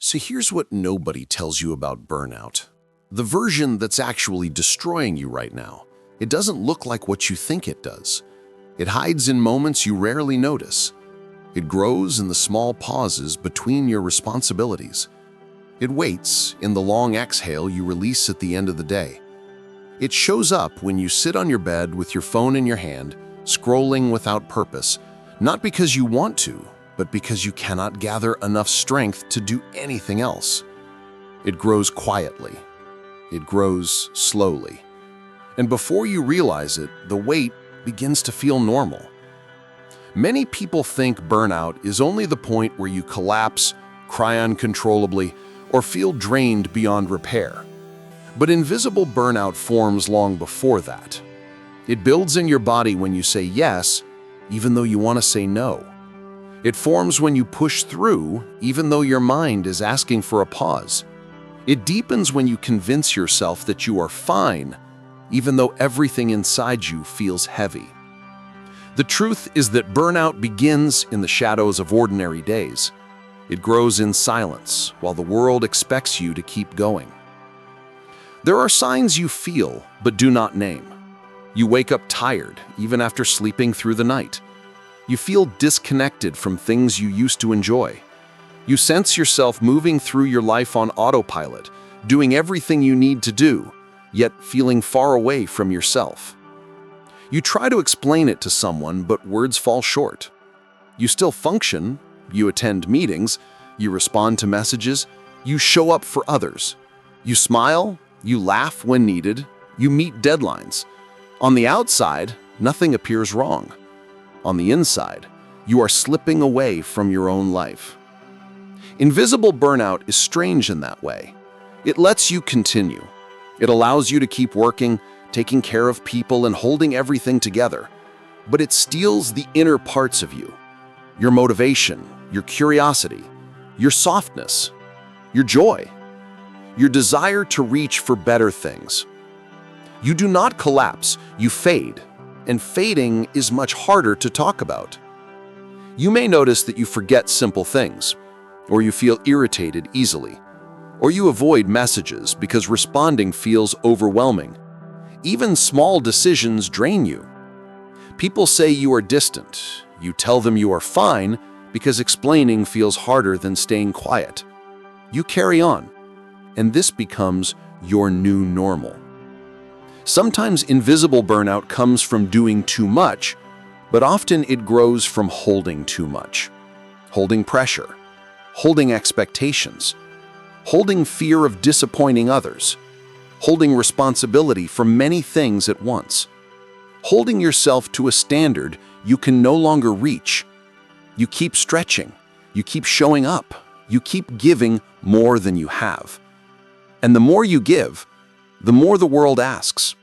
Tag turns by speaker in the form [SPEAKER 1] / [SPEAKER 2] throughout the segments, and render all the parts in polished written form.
[SPEAKER 1] So here's what nobody tells you about burnout. The version that's actually destroying you right now. It doesn't look like what you think it does. It hides in moments you rarely notice. It grows in the small pauses between your responsibilities. It waits in the long exhale you release at the end of the day. It shows up when you sit on your bed with your phone in your hand, scrolling without purpose, not because you want to, but because you cannot gather enough strength to do anything else. It grows quietly. It grows slowly. And before you realize it, the weight begins to feel normal. Many people think burnout is only the point where you collapse, cry uncontrollably, or feel drained beyond repair. But invisible burnout forms long before that. It builds in your body when you say yes, even though you want to say no. It forms when you push through, even though your mind is asking for a pause. It deepens when you convince yourself that you are fine, even though everything inside you feels heavy. The truth is that burnout begins in the shadows of ordinary days. It grows in silence while the world expects you to keep going. There are signs you feel but do not name. You wake up tired even after sleeping through the night. You feel disconnected from things you used to enjoy. You sense yourself moving through your life on autopilot, doing everything you need to do, yet feeling far away from yourself. You try to explain it to someone, but words fall short. You still function, you attend meetings, you respond to messages, you show up for others. You smile, you laugh when needed, you meet deadlines. On the outside, nothing appears wrong. On the inside, you are slipping away from your own life. Invisible burnout is strange in that way. It lets you continue. It allows you to keep working, taking care of people, and holding everything together. But it steals the inner parts of you. Your motivation, your curiosity, your softness, your joy, your desire to reach for better things. You do not collapse, you fade. And fading is much harder to talk about. You may notice that you forget simple things, or you feel irritated easily, or you avoid messages because responding feels overwhelming. Even small decisions drain you. People say you are distant. You tell them you are fine because explaining feels harder than staying quiet. You carry on, and this becomes your new normal. Sometimes invisible burnout comes from doing too much, but often it grows from holding too much. Holding pressure, holding expectations, holding fear of disappointing others, holding responsibility for many things at once, holding yourself to a standard you can no longer reach. You keep stretching, you keep showing up, you keep giving more than you have. And the more you give, the more the world asks.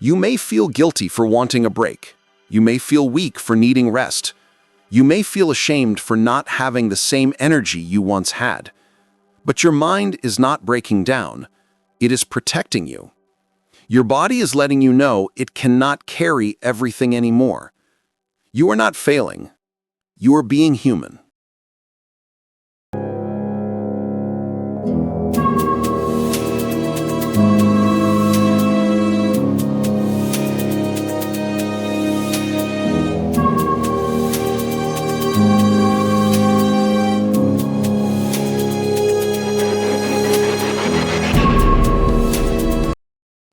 [SPEAKER 1] You may feel guilty for wanting a break. You may feel weak for needing rest. You may feel ashamed for not having the same energy you once had. But your mind is not breaking down. It is protecting you. Your body is letting you know it cannot carry everything anymore. You are not failing. You are being human.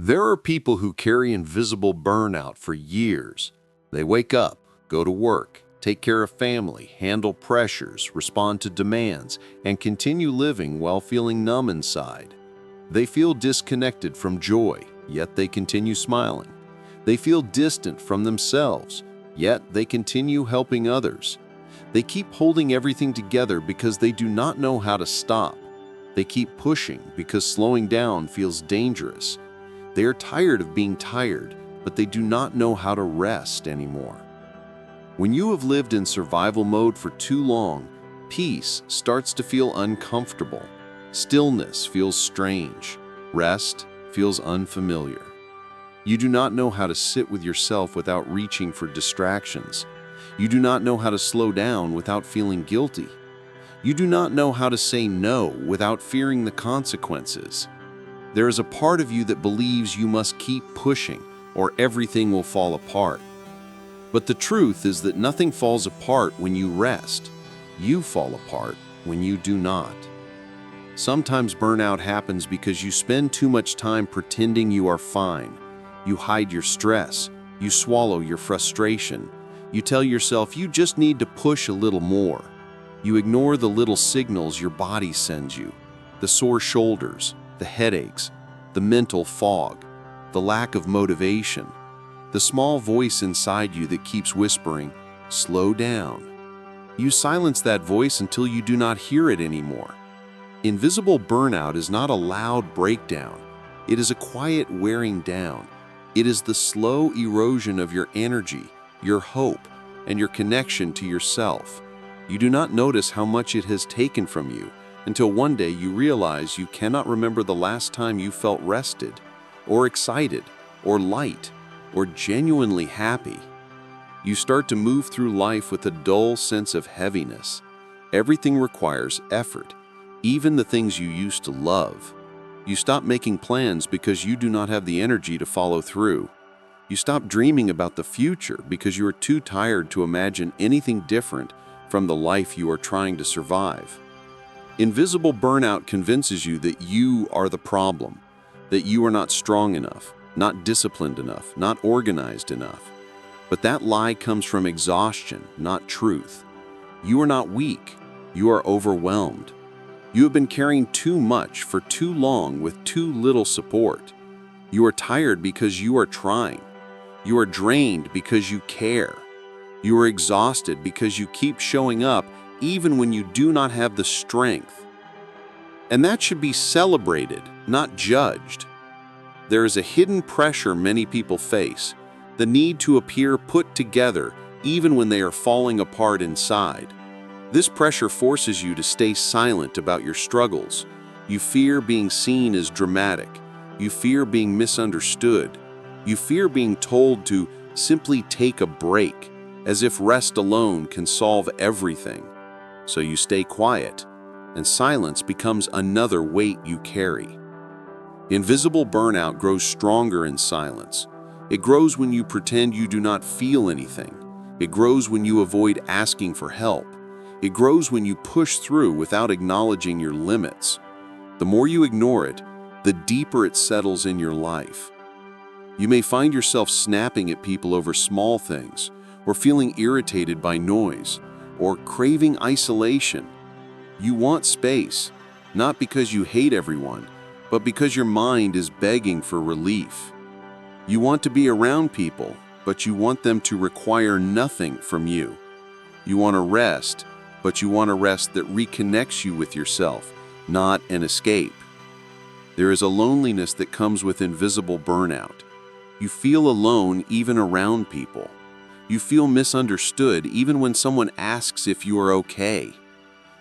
[SPEAKER 1] There are people who carry invisible burnout for years. They wake up, go to work, take care of family, handle pressures, respond to demands, and continue living while feeling numb inside. They feel disconnected from joy, yet they continue smiling. They feel distant from themselves, yet they continue helping others. They keep holding everything together because they do not know how to stop. They keep pushing because slowing down feels dangerous. They are tired of being tired, but they do not know how to rest anymore. When you have lived in survival mode for too long, peace starts to feel uncomfortable. Stillness feels strange. Rest feels unfamiliar. You do not know how to sit with yourself without reaching for distractions. You do not know how to slow down without feeling guilty. You do not know how to say no without fearing the consequences. There is a part of you that believes you must keep pushing or everything will fall apart. But the truth is that nothing falls apart when you rest. You fall apart when you do not. Sometimes burnout happens because you spend too much time pretending you are fine. You hide your stress. You swallow your frustration. You tell yourself you just need to push a little more. You ignore the little signals your body sends you, the sore shoulders, the headaches, the mental fog, the lack of motivation, the small voice inside you that keeps whispering, "Slow down." You silence that voice until you do not hear it anymore. Invisible burnout is not a loud breakdown. It is a quiet wearing down. It is the slow erosion of your energy, your hope, and your connection to yourself. You do not notice how much it has taken from you until one day you realize you cannot remember the last time you felt rested, or excited, or light, or genuinely happy. You start to move through life with a dull sense of heaviness. Everything requires effort, even the things you used to love. You stop making plans because you do not have the energy to follow through. You stop dreaming about the future because you are too tired to imagine anything different from the life you are trying to survive. Invisible burnout convinces you that you are the problem, that you are not strong enough, not disciplined enough, not organized enough. But that lie comes from exhaustion, not truth. You are not weak. You are overwhelmed. You have been carrying too much for too long with too little support. You are tired because you are trying. You are drained because you care. You are exhausted because you keep showing up even when you do not have the strength. And that should be celebrated, not judged. There is a hidden pressure many people face, the need to appear put together even when they are falling apart inside. This pressure forces you to stay silent about your struggles. You fear being seen as dramatic. You fear being misunderstood. You fear being told to simply take a break, as if rest alone can solve everything. So you stay quiet, and silence becomes another weight you carry. Invisible burnout grows stronger in silence. It grows when you pretend you do not feel anything. It grows when you avoid asking for help. It grows when you push through without acknowledging your limits. The more you ignore it, the deeper it settles in your life. You may find yourself snapping at people over small things, or feeling irritated by noise, or craving isolation. You want space, not because you hate everyone, but because your mind is begging for relief. You want to be around people, but you want them to require nothing from you. You want to rest, but you want a rest that reconnects you with yourself, not an escape. There is a loneliness that comes with invisible burnout. You feel alone even around people. You feel misunderstood even when someone asks if you are okay.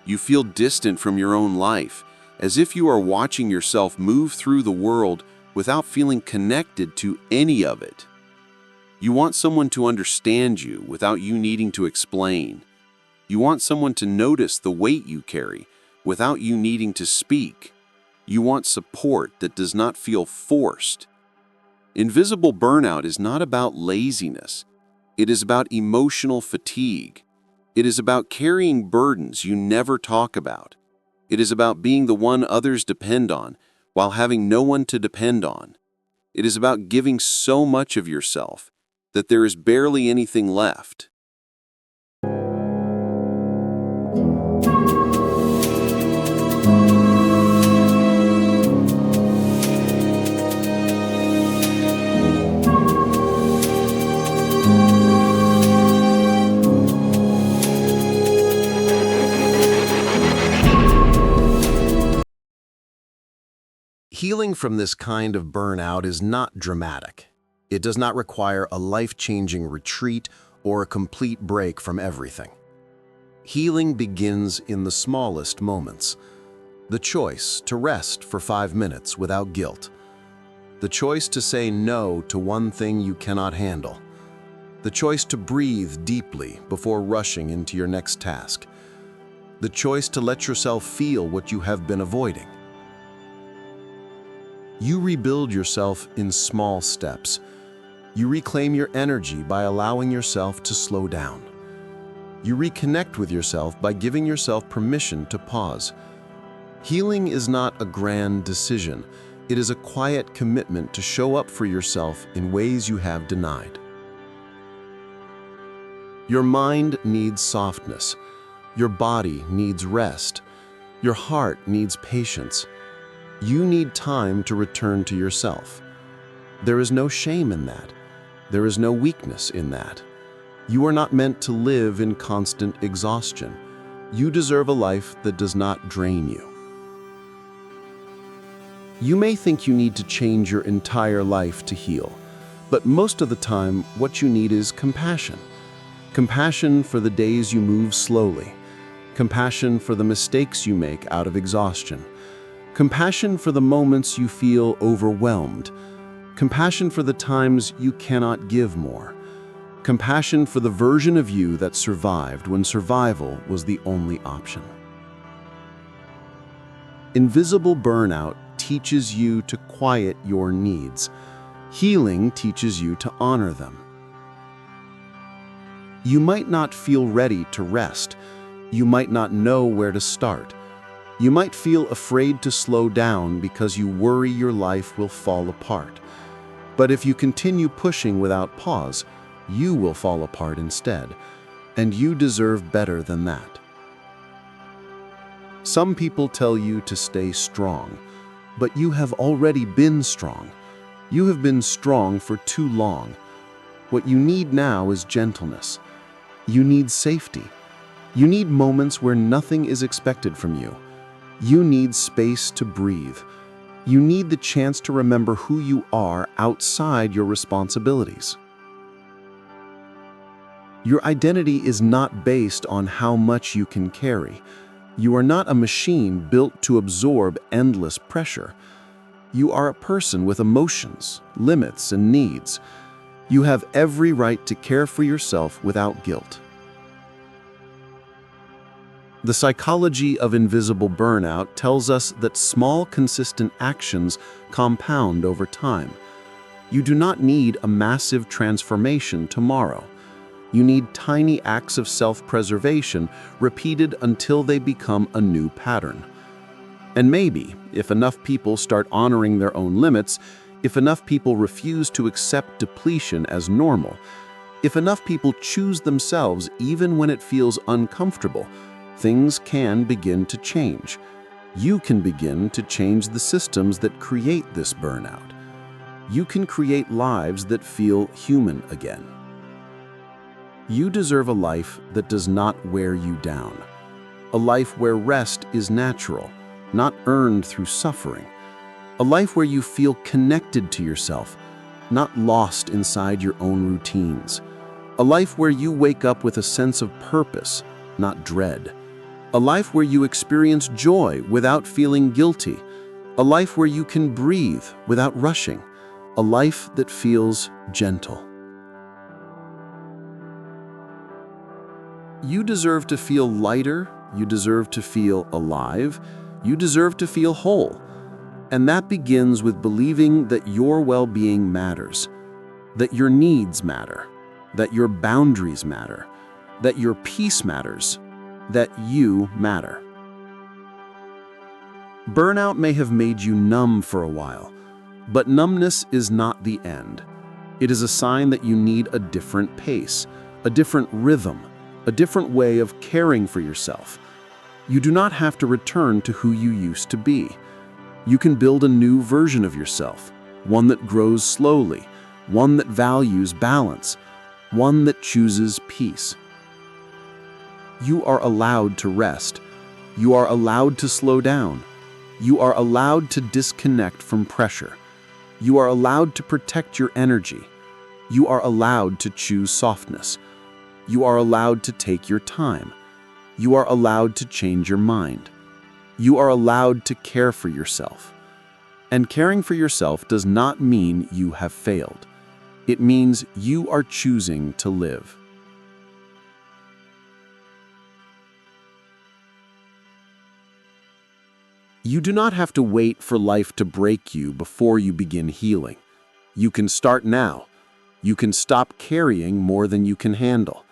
[SPEAKER 1] You feel distant from your own life, as if you are watching yourself move through the world without feeling connected to any of it. You want someone to understand you without you needing to explain. You want someone to notice the weight you carry without you needing to speak. You want support that does not feel forced. Invisible burnout is not about laziness. It is about emotional fatigue. It is about carrying burdens you never talk about. It is about being the one others depend on while having no one to depend on. It is about giving so much of yourself that there is barely anything left.
[SPEAKER 2] Healing from this kind of burnout is not dramatic. It does not require a life-changing retreat or a complete break from everything. Healing begins in the smallest moments. The choice to rest for 5 minutes without guilt. The choice to say no to one thing you cannot handle. The choice to breathe deeply before rushing into your next task. the choice to let yourself feel what you have been avoiding. You rebuild yourself in small steps. You reclaim your energy by allowing yourself to slow down. You reconnect with yourself by giving yourself permission to pause. Healing is not a grand decision. It is a quiet commitment to show up for yourself in ways you have denied. Your mind needs softness. Your body needs rest. Your heart needs patience. You need time to return to yourself. There is no shame in that. There is no weakness in that. You are not meant to live in constant exhaustion. You deserve a life that does not drain you. You may think you need to change your entire life to heal, but most of the time, what you need is compassion. Compassion for the days you move slowly. Compassion for the mistakes you make out of exhaustion. Compassion for the moments you feel overwhelmed. Compassion for the times you cannot give more. Compassion for the version of you that survived when survival was the only option. Invisible burnout teaches you to quiet your needs. Healing teaches you to honor them. You might not feel ready to rest. You might not know where to start. You might feel afraid to slow down because you worry your life will fall apart. But if you continue pushing without pause, you will fall apart instead, and you deserve better than that. Some people tell you to stay strong, but you have already been strong. You have been strong for too long. What you need now is gentleness. You need safety. You need moments where nothing is expected from you. You need space to breathe. You need the chance to remember who you are outside your responsibilities. Your identity is not based on how much you can carry. You are not a machine built to absorb endless pressure. You are a person with emotions, limits, and needs. You have every right to care for yourself without guilt. The psychology of invisible burnout tells us that small, consistent actions compound over time. You do not need a massive transformation tomorrow. You need tiny acts of self-preservation repeated until they become a new pattern. And maybe, if enough people start honoring their own limits, if enough people refuse to accept depletion as normal, if enough people choose themselves even when it feels uncomfortable, things can begin to change. You can begin to change the systems that create this burnout. You can create lives that feel human again. You deserve a life that does not wear you down. A life where rest is natural, not earned through suffering. A life where you feel connected to yourself, not lost inside your own routines. A life where you wake up with a sense of purpose, not dread. A life where you experience joy without feeling guilty. A life where you can breathe without rushing. A life that feels gentle. You deserve to feel lighter. You deserve to feel alive. You deserve to feel whole. And that begins with believing that your well-being matters, that your needs matter, that your boundaries matter, that your peace matters, that you matter. Burnout may have made you numb for a while, but numbness is not the end. It is a sign that you need a different pace, a different rhythm, a different way of caring for yourself. You do not have to return to who you used to be. You can build a new version of yourself, one that grows slowly, one that values balance, one that chooses peace. You are allowed to rest. You are allowed to slow down. You are allowed to disconnect from pressure. You are allowed to protect your energy. You are allowed to choose softness. You are allowed to take your time. You are allowed to change your mind. You are allowed to care for yourself. And caring for yourself does not mean you have failed. It means you are choosing to live.
[SPEAKER 1] You do not have to wait for life to break you before you begin healing. You can start now. You can stop carrying more than you can handle.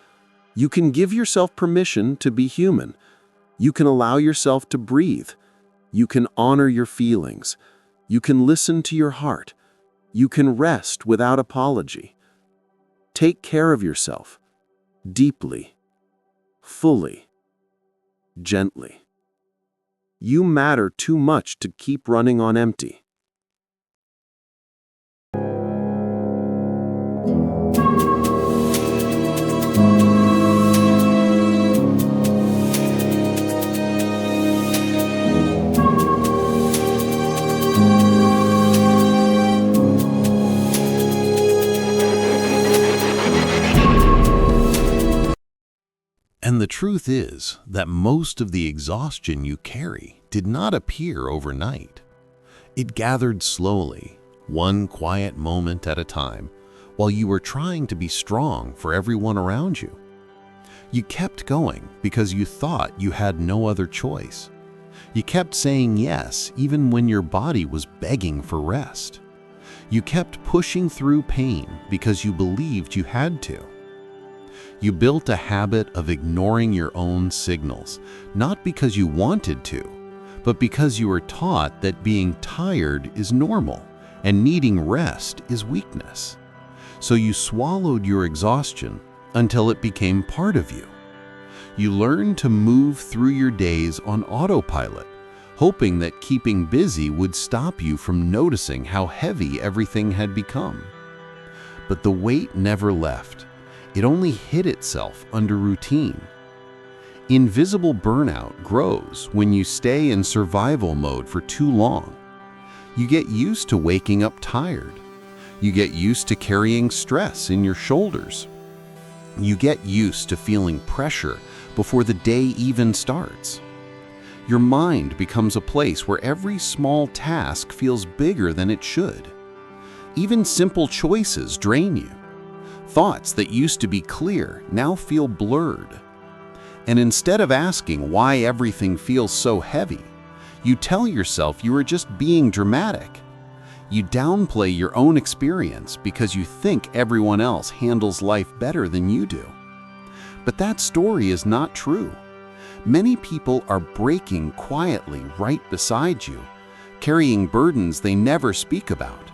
[SPEAKER 1] You can give yourself permission to be human. You can allow yourself to breathe. You can honor your feelings. You can listen to your heart. You can rest without apology. Take care of yourself, deeply, fully, gently. You matter too much to keep running on empty.
[SPEAKER 3] And the truth is that most of the exhaustion you carry did not appear overnight. It gathered slowly, one quiet moment at a time, while you were trying to be strong for everyone around you. You kept going because you thought you had no other choice. You kept saying yes even when your body was begging for rest. You kept pushing through pain because you believed you had to. You built a habit of ignoring your own signals, not because you wanted to, but because you were taught that being tired is normal and needing rest is weakness. So you swallowed your exhaustion until it became part of you. You learned to move through your days on autopilot, hoping that keeping busy would stop you from noticing how heavy everything had become. But the weight never left. It only hid itself under routine. Invisible burnout grows when you stay in survival mode for too long. You get used to waking up tired. You get used to carrying stress in your shoulders. You get used to feeling pressure before the day even starts. Your mind becomes a place where every small task feels bigger than it should. Even simple choices drain you. Thoughts that used to be clear now feel blurred. And instead of asking why everything feels so heavy, you tell yourself you are just being dramatic. You downplay your own experience because you think everyone else handles life better than you do. But that story is not true. Many people are breaking quietly right beside you, carrying burdens they never speak about.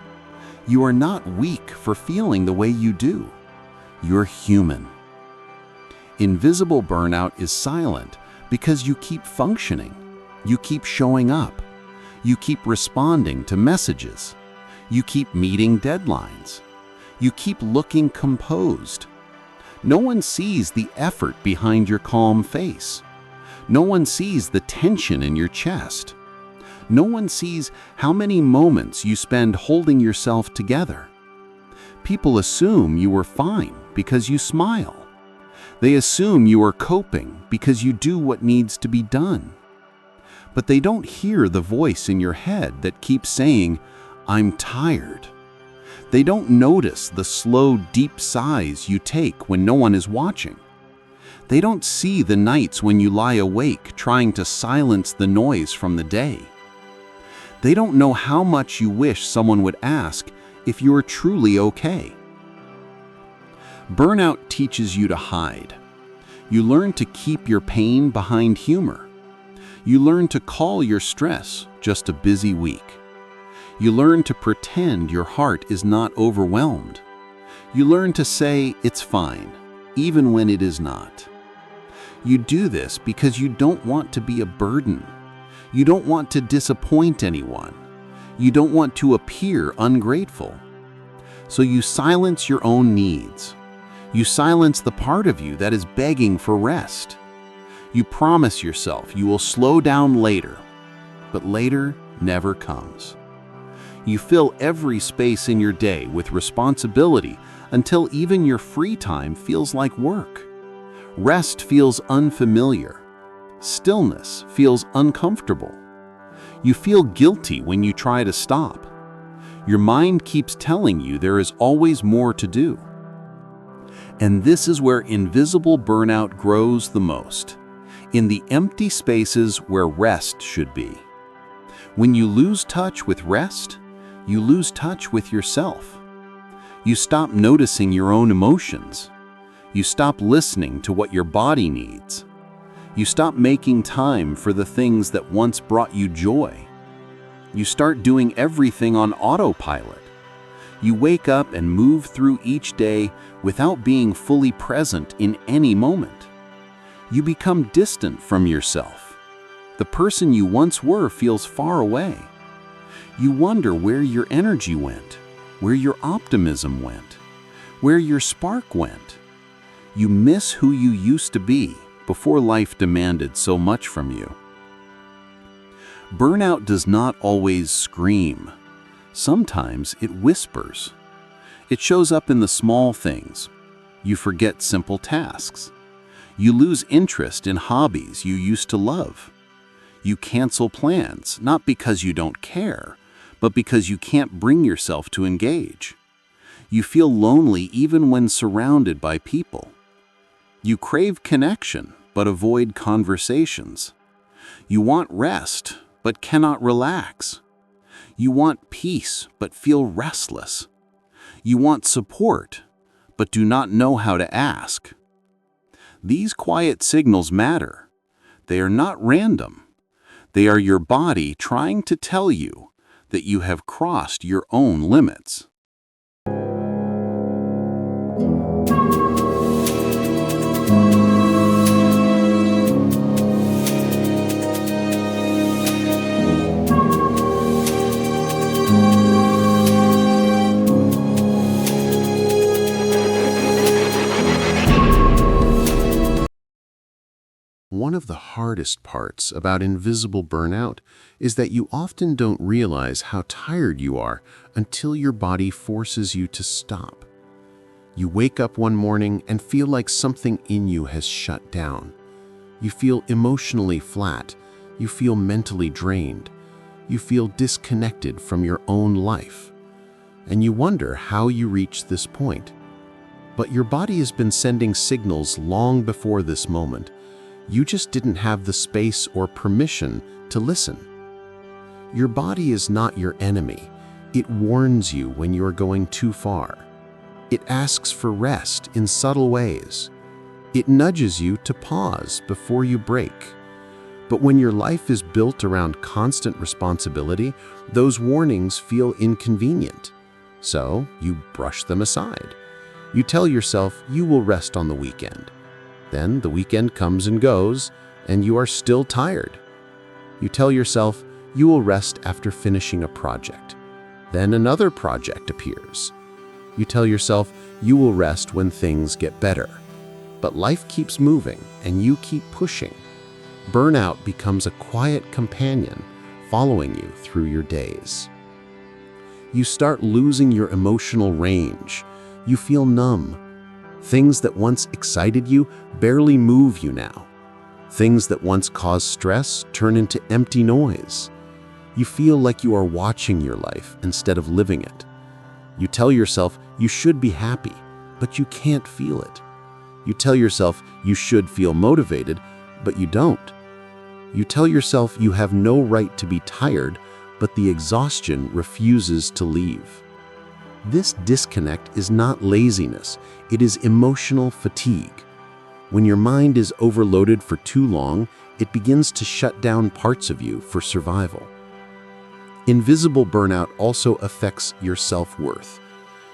[SPEAKER 3] You are not weak for feeling the way you do. You're human. Invisible burnout is silent because you keep functioning. You keep showing up. You keep responding to messages. You keep meeting deadlines. You keep looking composed. No one sees the effort behind your calm face. No one sees the tension in your chest. No one sees how many moments you spend holding yourself together. People assume you are fine because you smile. They assume you are coping because you do what needs to be done. But they don't hear the voice in your head that keeps saying, "I'm tired." They don't notice the slow, deep sighs you take when no one is watching. They don't see the nights when you lie awake trying to silence the noise from the day. They don't know how much you wish someone would ask if you are truly okay. Burnout teaches you to hide. You learn to keep your pain behind humor. You learn to call your stress just a busy week. You learn to pretend your heart is not overwhelmed. You learn to say it's fine, even when it is not. You do this because you don't want to be a burden. You don't want to disappoint anyone. You don't want to appear ungrateful. So you silence your own needs. You silence the part of you that is begging for rest. You promise yourself you will slow down later, but later never comes. You fill every space in your day with responsibility until even your free time feels like work. Rest feels unfamiliar. Stillness feels uncomfortable. You feel guilty when you try to stop. Your mind keeps telling you there is always more to do. And this is where invisible burnout grows the most, in the empty spaces where rest should be.
[SPEAKER 4] When you lose touch with rest, you lose touch with yourself. You stop noticing your own emotions. You stop listening to what your body needs. You stop making time for the things that once brought you joy. You start doing everything on autopilot. You wake up and move through each day without being fully present in any moment. You become distant from yourself. The person you once were feels far away. You wonder where your energy went, where your optimism went, where your spark went. You miss who you used to be before life demanded so much from you. Burnout does not always scream. Sometimes it whispers. It shows up in the small things. You forget simple tasks. You lose interest in hobbies you used to love. You cancel plans, not because you don't care, but because you can't bring yourself to engage. You feel lonely even when surrounded by people. You crave connection, but avoid conversations. You want rest, but cannot relax. You want peace, but feel restless. You want support, but do not know how to ask. These quiet signals matter. They are not random. They are your body trying to tell you that you have crossed your own limits.
[SPEAKER 1] One of the hardest parts about invisible burnout is that you often don't realize how tired you are until your body forces you to stop. You wake up one morning and feel like something in you has shut down. You feel emotionally flat. You feel mentally drained. You feel disconnected from your own life. And you wonder how you reached this point. But your body has been sending signals long before this moment. You just didn't have the space or permission to listen. Your body is not your enemy. It warns you when you are going too far. It asks for rest in subtle ways. It nudges you to pause before you break. But when your life is built around constant responsibility, those warnings feel inconvenient. So you brush them aside. You tell yourself you will rest on the weekend. Then the weekend comes and goes, and you are still tired. You tell yourself you will rest after finishing a project. Then another project appears. You tell yourself you will rest when things get better. But life keeps moving, and you keep pushing. Burnout becomes a quiet companion following you through your days. You start losing your emotional range. You feel numb. Things that once excited you barely move you now. Things that once caused stress turn into empty noise. You feel like you are watching your life instead of living it. You tell yourself you should be happy, but you can't feel it. You tell yourself you should feel motivated, but you don't. You tell yourself you have no right to be tired, but the exhaustion refuses to leave. This disconnect is not laziness, it is emotional fatigue. When your mind is overloaded for too long, it begins to shut down parts of you for survival. Invisible burnout also affects your self-worth.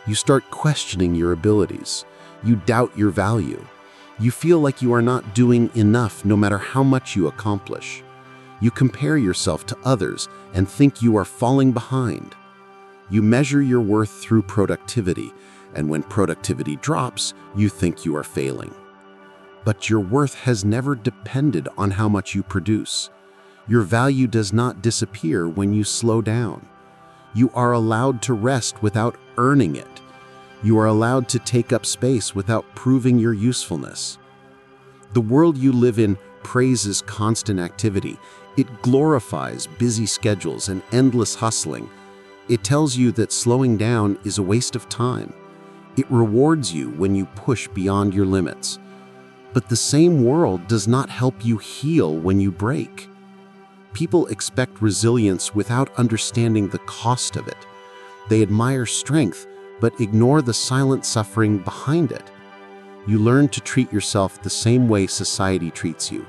[SPEAKER 1] You start questioning your abilities. You doubt your value. You feel like you are not doing enough no matter how much you accomplish. You compare yourself to others and think you are falling behind. You measure your worth through productivity, and when productivity drops, you think you are failing. But your worth has never depended on how much you produce. Your value does not disappear when you slow down. You are allowed to rest without earning it. You are allowed to take up space without proving your usefulness. The world you live in praises constant activity. It glorifies busy schedules and endless hustling. It tells you that slowing down is a waste of time. It rewards you when you push beyond your limits. But the same world does not help you heal when you break.
[SPEAKER 2] People expect resilience without understanding the cost of it. They admire strength, but ignore the silent suffering behind it. You learn to treat yourself the same way society treats you,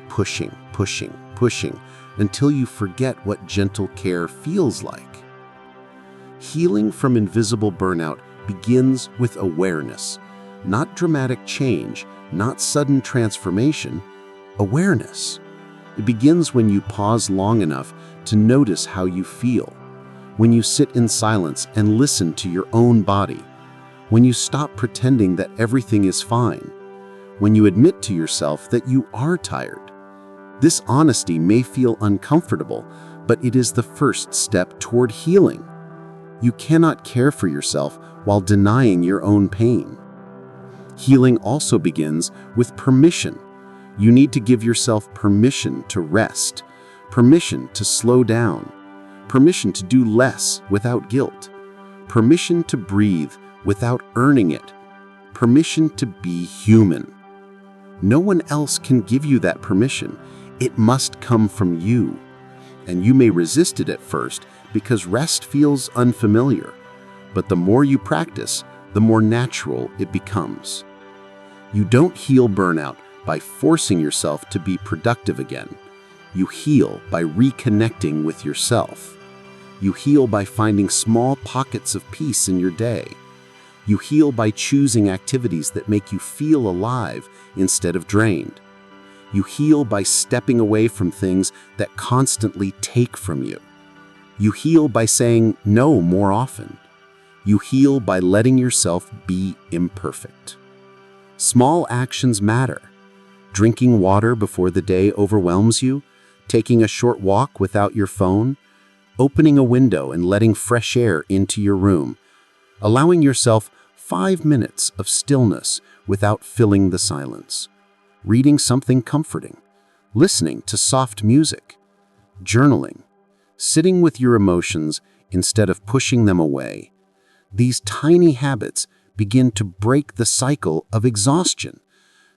[SPEAKER 2] pushing, pushing, pushing, until you forget what gentle care feels like. Healing from invisible burnout begins with awareness, not dramatic change, not sudden transformation, awareness. It begins when you pause long enough to notice how you feel, when you sit in silence and listen to your own body, when you stop pretending that everything is fine, when you admit to yourself that you are tired. This honesty may feel uncomfortable, but it is the first step toward healing. You cannot care for yourself while denying your own pain. Healing also begins with permission. You need to give yourself permission to rest, permission to slow down, permission to do less without guilt, permission to breathe without earning it, permission to be human. No one else can give you that permission. It must come from you. And you may resist it at first because rest feels unfamiliar. But the more you practice, the more natural it becomes. You don't heal burnout by forcing yourself to be productive again. You heal by reconnecting with yourself. You heal by finding small pockets of peace in your day. You heal by choosing activities that make you feel alive instead of drained. You heal by stepping away from things that constantly take from you. You heal by saying no more often. You heal by letting yourself be imperfect. Small actions matter. Drinking water before the day overwhelms you, taking a short walk without your phone, opening a window and letting fresh air into your room, allowing yourself 5 minutes of stillness without filling the silence, reading something comforting, listening to soft music, journaling, sitting with your emotions instead of pushing them away. These tiny habits begin to break the cycle of exhaustion.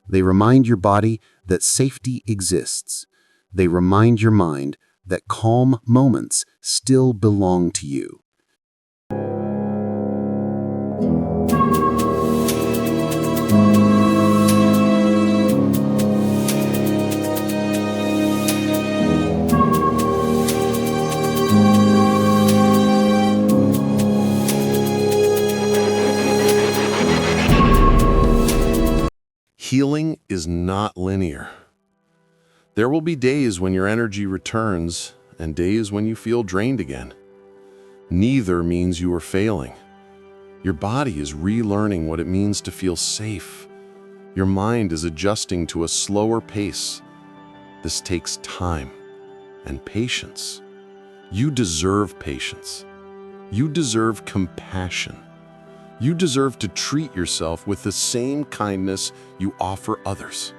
[SPEAKER 2] They remind your body that safety exists. They remind your mind that calm moments still belong to you.
[SPEAKER 3] Healing is not linear. There will be days when your energy returns and days when you feel drained again. Neither means you are failing. Your body is relearning what it means to feel safe. Your mind is adjusting to a slower pace. This takes time and patience. You deserve patience. You deserve compassion. You deserve to treat yourself with the same kindness you offer others.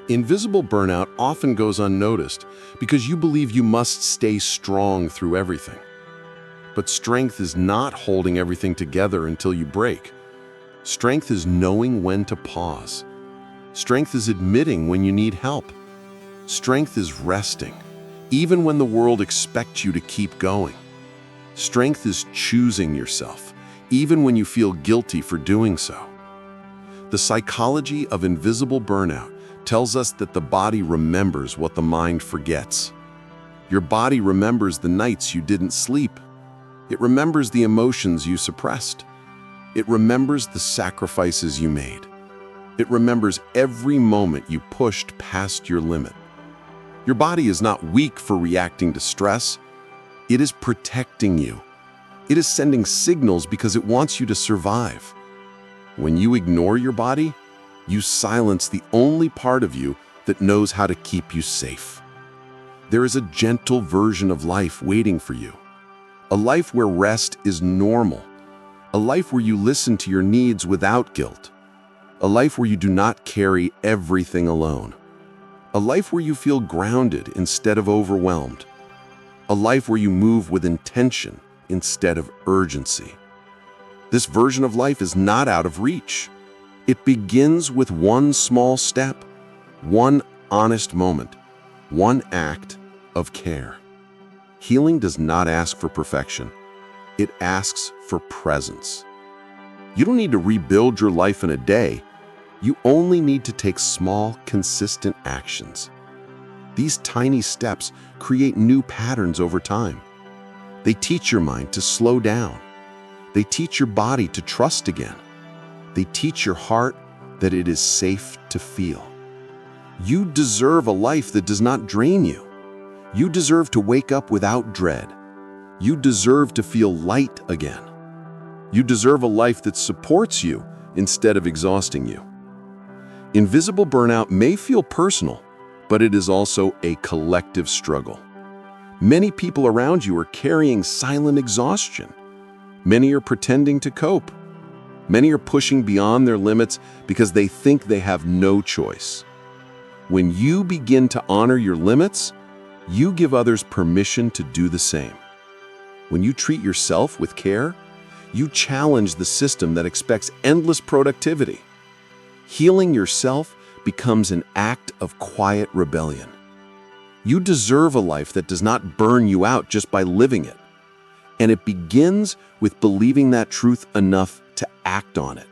[SPEAKER 3] Invisible burnout often goes unnoticed because you believe you must stay strong through everything. But strength is not holding everything together until you break. Strength is knowing when to pause. Strength is admitting when you need help. Strength is resting, even when the world expects you to keep going. Strength is choosing yourself, even when you feel guilty for doing so. The psychology of invisible burnout tells us that the body remembers what the mind forgets. Your body remembers the nights you didn't sleep. It remembers the emotions you suppressed. It remembers the sacrifices you made. It remembers every moment you pushed past your limit. Your body is not weak for reacting to stress. It is protecting you. It is sending signals because it wants you to survive. When you ignore your body, you silence the only part of you that knows how to keep you safe. There is a gentle version of life waiting for you. A life where rest is normal. A life where you listen to your needs without guilt. A life where you do not carry everything alone. A life where you feel grounded instead of overwhelmed. A life where you move with intention instead of urgency. This version of life is not out of reach. It begins with one small step, one honest moment, one act
[SPEAKER 5] of care. Healing does not ask for perfection. It asks for presence. You don't need to rebuild your life in a day. You only need to take small, consistent actions. These tiny steps create new patterns over time. They teach your mind to slow down. They teach your body to trust again. They teach your heart that it is safe to feel. You deserve a life that does not drain you. You deserve to wake up without dread. You deserve to feel light again. You deserve a life that supports you instead of exhausting you. Invisible burnout may feel personal, but it is also a collective struggle. Many people around you are carrying silent exhaustion. Many are pretending to cope. Many are pushing beyond their limits because they think they have no choice. When you begin to honor your limits, you give others permission to do the same. When you treat yourself with care, you challenge the system that expects endless productivity. Healing yourself becomes an act of quiet rebellion. You deserve a life that does not burn you out just by living it. And it begins with believing that truth enough to act on it.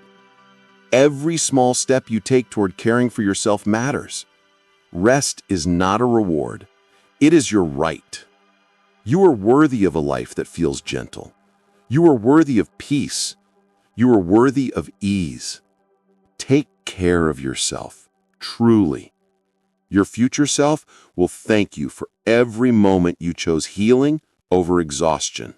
[SPEAKER 5] Every small step you take toward caring for yourself matters. Rest is not a reward. It is your right. You are worthy of a life that feels gentle. You are worthy of peace. You are worthy of ease. Take care of yourself, truly. Your future self will thank you for every moment you chose healing over exhaustion.